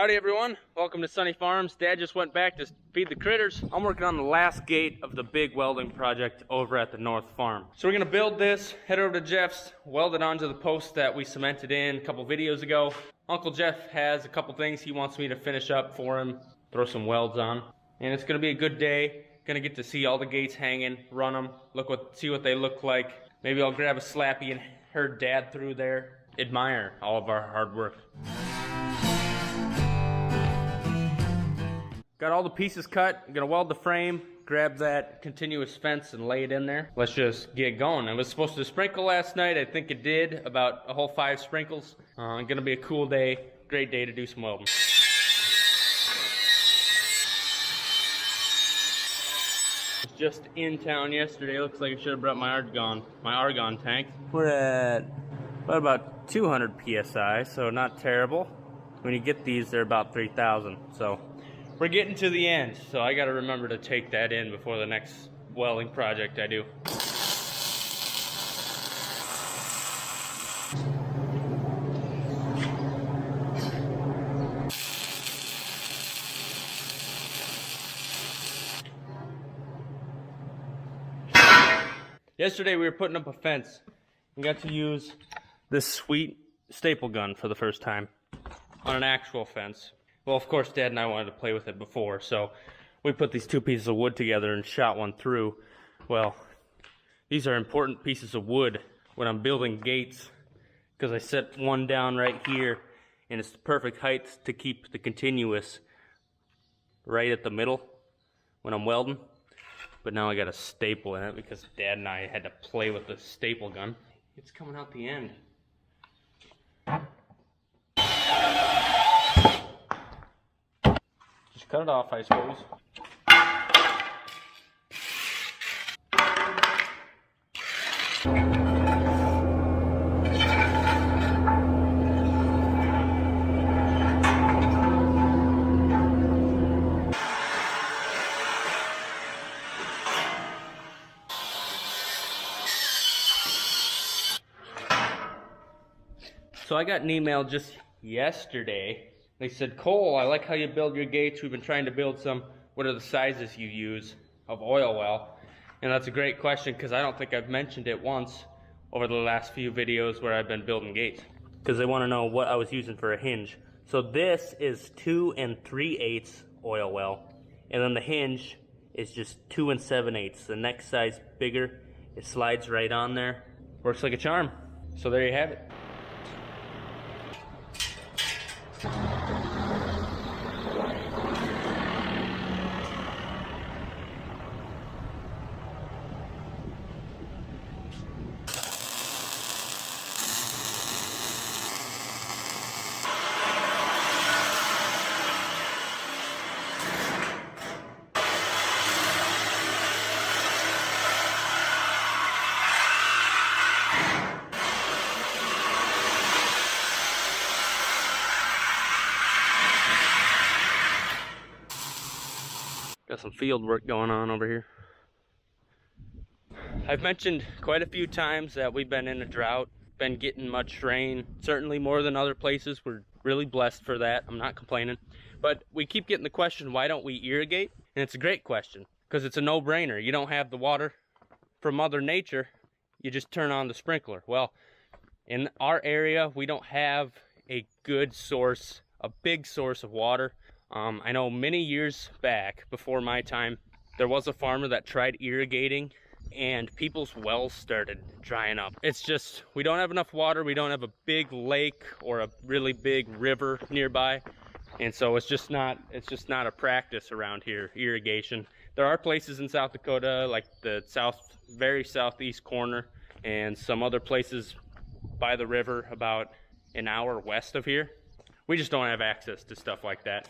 Howdy everyone, welcome to Sonne Farms. Dad just went back to feed the critters. I'm working on the last gate of the big welding project over at the North Farm. So we're gonna build this, head over to Jeff's, weld it onto the post that we cemented in a couple videos ago. Uncle Jeff has a couple things he wants me to finish up for him, throw some welds on. And it's gonna be a good day. Gonna get to see all the gates hanging, run them, see what they look like. Maybe I'll grab a Slappy and herd Dad through there, admire all of our hard work. Got all the pieces cut. I'm gonna weld the frame, grab that continuous fence and lay it in there. Let's just get going. It was supposed to sprinkle last night. I think it did, about a whole 5 sprinkles. Gonna be a cool day, great day to do some welding. Was just in town yesterday. Looks like I should have brought my argon tank. We're at about 200 psi, so not terrible. When you get these, they're about 3,000. So we're getting to the end, so I got to remember to take that in before the next welding project I do. Yesterday we were putting up a fence and got to use this sweet staple gun for the first time on an actual fence. Well, of course, Dad and I wanted to play with it before, so we put these 2 pieces of wood together and shot one through. Well, these are important pieces of wood when I'm building gates, because I set one down right here, and it's the perfect height to keep the continuous right at the middle when I'm welding. But now I got a staple in it because Dad and I had to play with the staple gun. It's coming out the end. Just cut it off, I suppose. So I got an email just yesterday. They said, Cole, I like how you build your gates. We've been trying to build some. What are the sizes you use of oil well? And that's a great question because I don't think I've mentioned it once over the last few videos where I've been building gates. Because they want to know what I was using for a hinge. So this is 2 3/8 oil well. And then the hinge is just 2 7/8. The next size bigger. It slides right on there. Works like a charm. So there you have it. Got some field work going on over here. I've mentioned quite a few times that we've been in a drought, been getting much rain, certainly more than other places. We're really blessed for that. I'm not complaining. But we keep getting the question, why don't we irrigate? And it's a great question because it's a no-brainer. You don't have the water from Mother Nature, you just turn on the sprinkler. Well, in our area, we don't have a good source, a big source of water. I know many years back, before my time, there was a farmer that tried irrigating and people's wells started drying up. It's just, we don't have enough water, we don't have a big lake or a really big river nearby, and so it's just not a practice around here, irrigation. There are places in South Dakota, like the very southeast corner, and some other places by the river about an hour west of here. We just don't have access to stuff like that.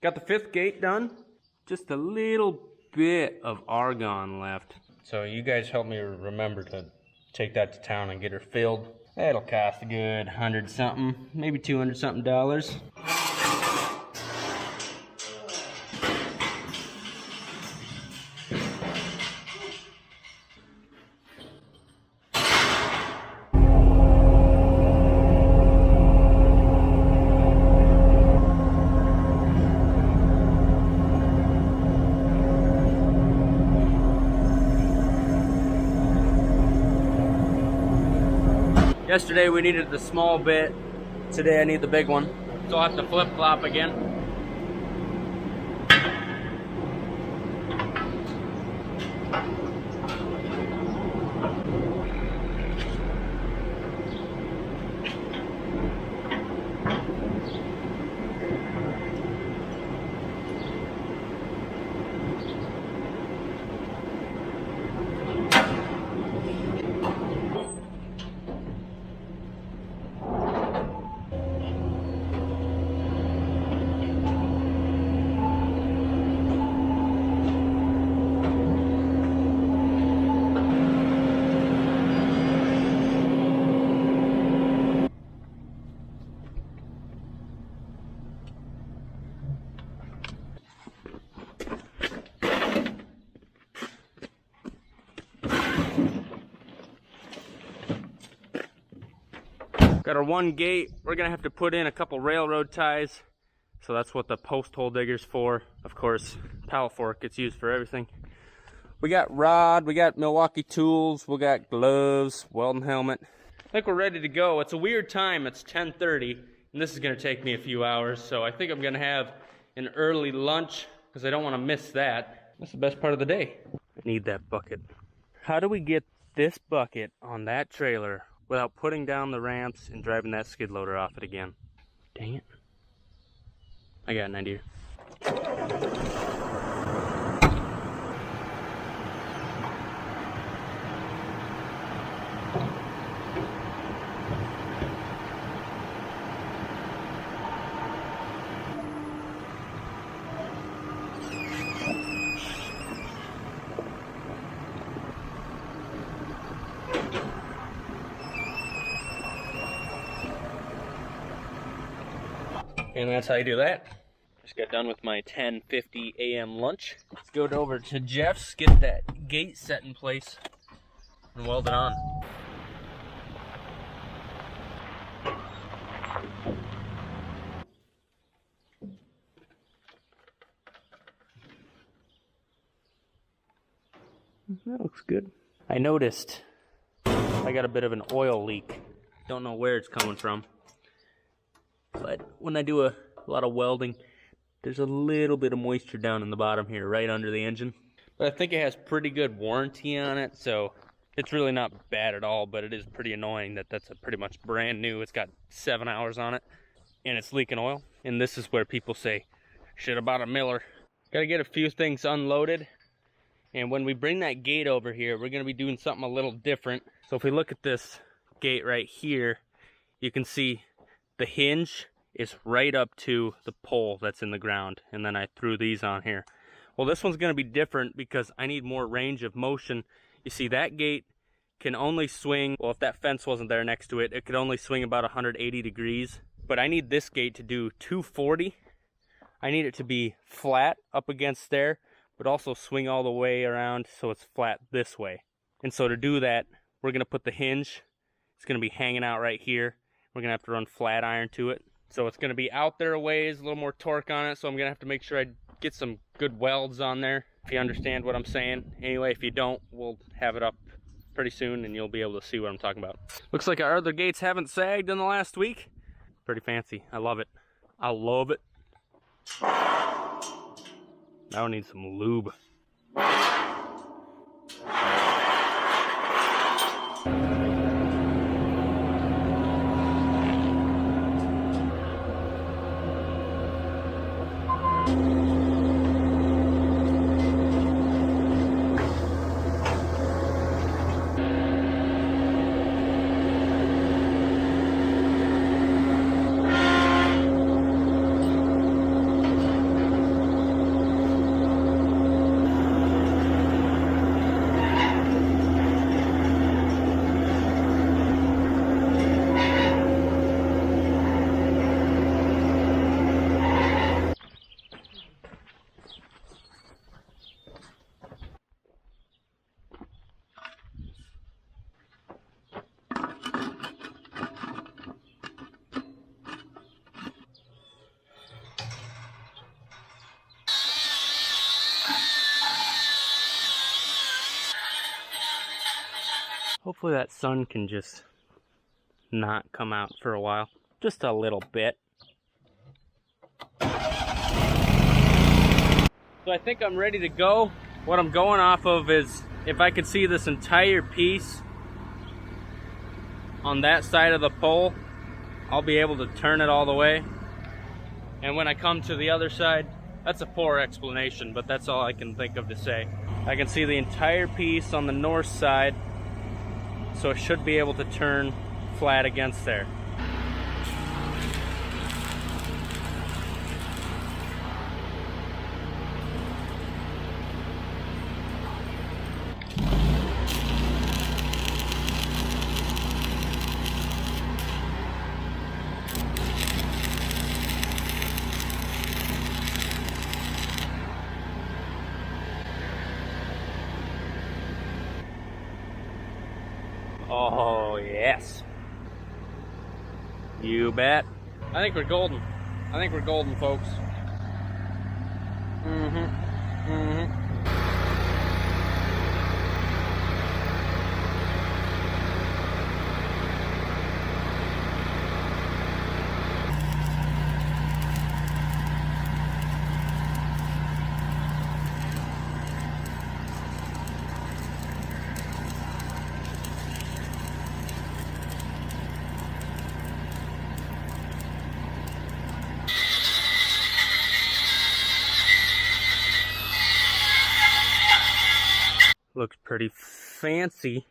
Got the 5th gate done. Just a little bit of argon left. So you guys help me remember to take that to town and get her filled. That'll cost a good 100 something, maybe 200 something dollars. Yesterday we needed the small bit. Today I need the big one. So I'll have to flip-flop again. Got our one gate. We're gonna have to put in a couple railroad ties. So that's what the post hole digger's for. Of course, pallet fork gets used for everything. We got rod, we got Milwaukee tools, we got gloves, welding helmet. I think we're ready to go. It's a weird time, it's 10:30, and this is gonna take me a few hours. So I think I'm gonna have an early lunch because I don't wanna miss that. That's the best part of the day. I need that bucket. How do we get this bucket on that trailer without putting down the ramps and driving that skid loader off it again? Dang it. I got an idea. And that's how you do that. Just got done with my 10:50 a.m. lunch. Let's go over to Jeff's, get that gate set in place, and weld it on. That looks good. I noticed I got a bit of an oil leak. Don't know where it's coming from. But when I do a lot of welding, there's a little bit of moisture down in the bottom here, right under the engine. But I think it has pretty good warranty on it, so it's really not bad at all, but it is pretty annoying that that's a pretty much brand new. It's got 7 hours on it, and it's leaking oil. And this is where people say, should have bought a Miller. Gotta get a few things unloaded. And when we bring that gate over here, we're gonna be doing something a little different. So if we look at this gate right here, you can see the hinge is right up to the pole that's in the ground, and then I threw these on here. Well, this one's going to be different because I need more range of motion. You see, that gate can only swing, well, if that fence wasn't there next to it, it could only swing about 180 degrees. But I need this gate to do 240. I need it to be flat up against there, but also swing all the way around so it's flat this way. And so to do that, we're going to put the hinge. It's going to be hanging out right here. We're going to have to run flat iron to it. So it's going to be out there a ways, a little more torque on it. So I'm going to have to make sure I get some good welds on there, if you understand what I'm saying. Anyway, if you don't, we'll have it up pretty soon and you'll be able to see what I'm talking about. Looks like our other gates haven't sagged in the last week. Pretty fancy. I love it. I love it. Now I need some lube. Hopefully that sun can just not come out for a while. Just a little bit. So I think I'm ready to go. What I'm going off of is if I could see this entire piece on that side of the pole, I'll be able to turn it all the way. And when I come to the other side, that's a poor explanation, but that's all I can think of to say. I can see the entire piece on the north side, so it should be able to turn flat against there. Oh, yes. You bet. I think we're golden. I think we're golden, folks. Looks pretty fancy,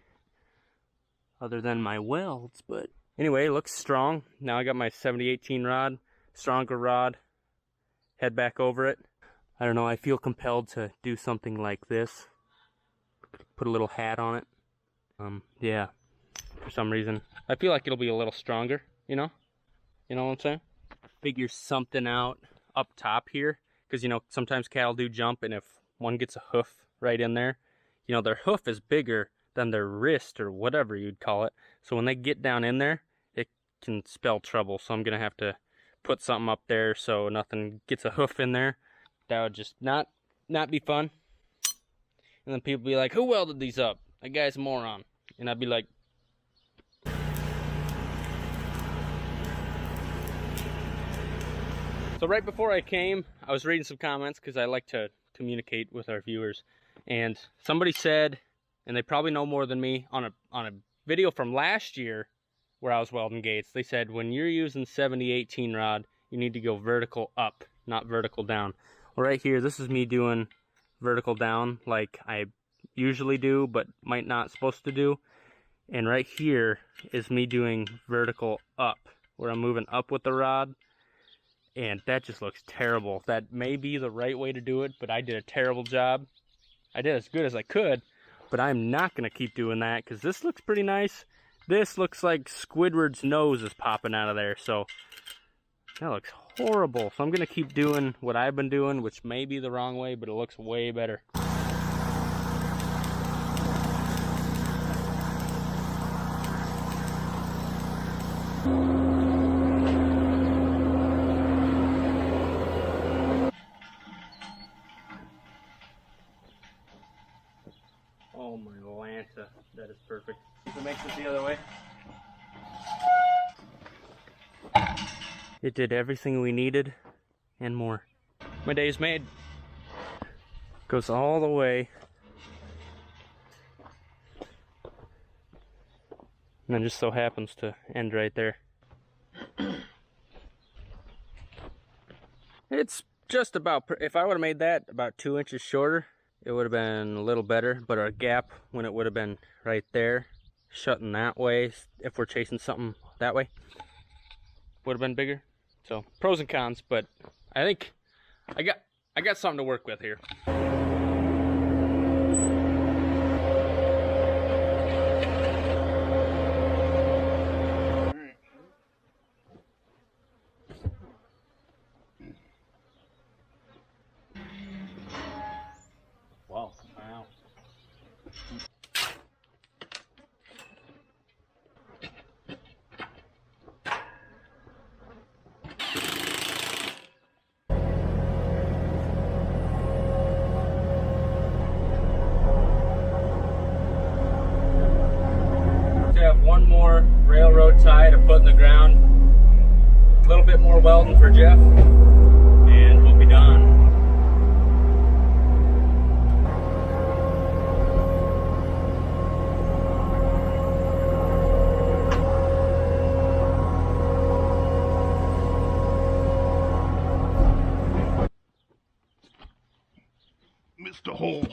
other than my welds, but anyway, it looks strong. Now I got my 70-18 rod, stronger rod, head back over it. I don't know, I feel compelled to do something like this. Put a little hat on it. Yeah, for some reason. I feel like it'll be a little stronger, you know? You know what I'm saying? Figure something out up top here, because, you know, sometimes cattle do jump, and if one gets a hoof right in there, you know, their hoof is bigger than their wrist or whatever you'd call it. So when they get down in there, it can spell trouble. So I'm going to have to put something up there so nothing gets a hoof in there. That would just not be fun. And then people be like, who welded these up? That guy's a moron. And I'd be like, so right before I came, I was reading some comments because I like to communicate with our viewers. And somebody said, and they probably know more than me, on a video from last year where I was welding gates, they said when you're using 70-18 rod, you need to go vertical up, not vertical down. Well, right here, this is me doing vertical down like I usually do, but might not supposed to do. And right here is me doing vertical up, where I'm moving up with the rod. And that just looks terrible. That may be the right way to do it, but I did a terrible job. I did as good as I could, but I'm not going to keep doing that because this looks pretty nice. This looks like Squidward's nose is popping out of there, so that looks horrible. So I'm going to keep doing what I've been doing, which may be the wrong way, but it looks way better. Oh my Lanta, that is perfect. If it makes it the other way. It did everything we needed and more. My day's made. Goes all the way. And then just so happens to end right there. It's just about, if I would have made that about 2 inches shorter, it would have been a little better, but our gap, when it would have been right there, shutting that way, if we're chasing something that way, would have been bigger. So pros and cons, but I think I got something to work with here. Wow. foot in the ground. A little bit more welding for Jeff, and we'll be done. Missed a hole.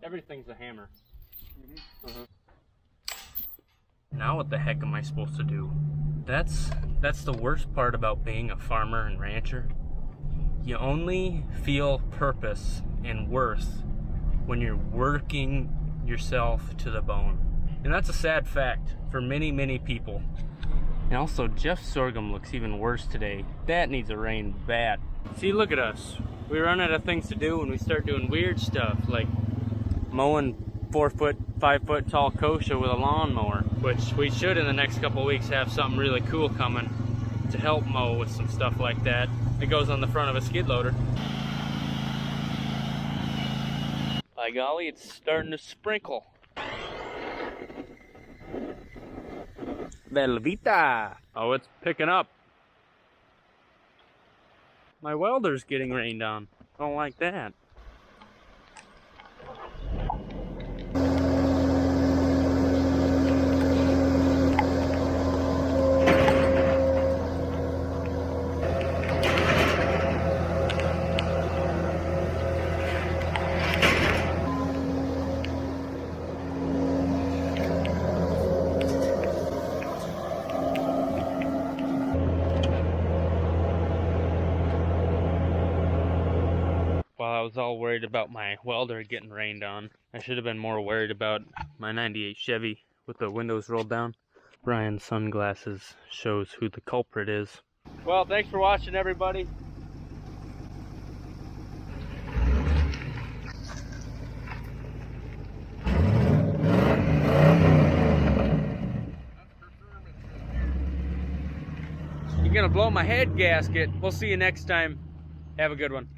Everything's a hammer. Now what the heck am I supposed to do? That's the worst part about being a farmer and rancher. You only feel purpose and worth when you're working yourself to the bone. And that's a sad fact for many, many people. And also, Jeff's sorghum looks even worse today. That needs a rain bad. See, look at us. We run out of things to do when we start doing weird stuff, like mowing 4 foot, 5 foot tall kochia with a lawnmower, which we should in the next couple of weeks have something really cool coming to help mow with some stuff like that. It goes on the front of a skid loader. By golly, it's starting to sprinkle. Velveeta! Oh, it's picking up. My welder's getting rained on. Don't like that. While I was all worried about my welder getting rained on, I should have been more worried about my 98 Chevy with the windows rolled down. Brian's sunglasses shows who the culprit is. Well, thanks for watching, everybody. You're gonna blow my head gasket. We'll see you next time. Have a good one.